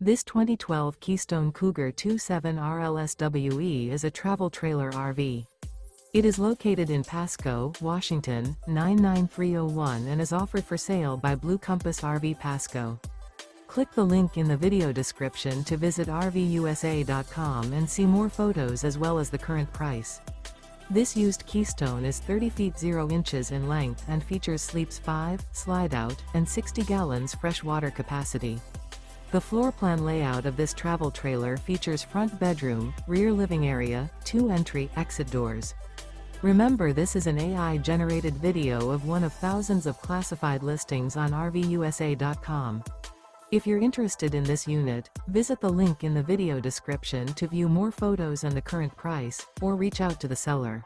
This 2012 Keystone Cougar 27RLSWE is a travel trailer RV. It is located in Pasco, Washington, 99301 and is offered for sale by Blue Compass RV Pasco. Click the link in the video description to visit RVUSA.com and see more photos as well as the current price. This used Keystone is 30 feet 0 inches in length and features sleeps 5, slide-out, and 60 gallons fresh water capacity. The floor plan layout of this travel trailer features front bedroom, rear living area, 2 entry/exit doors. Remember, this is an AI-generated video of one of thousands of classified listings on RVUSA.com. If you're interested in this unit, visit the link in the video description to view more photos and the current price, or reach out to the seller.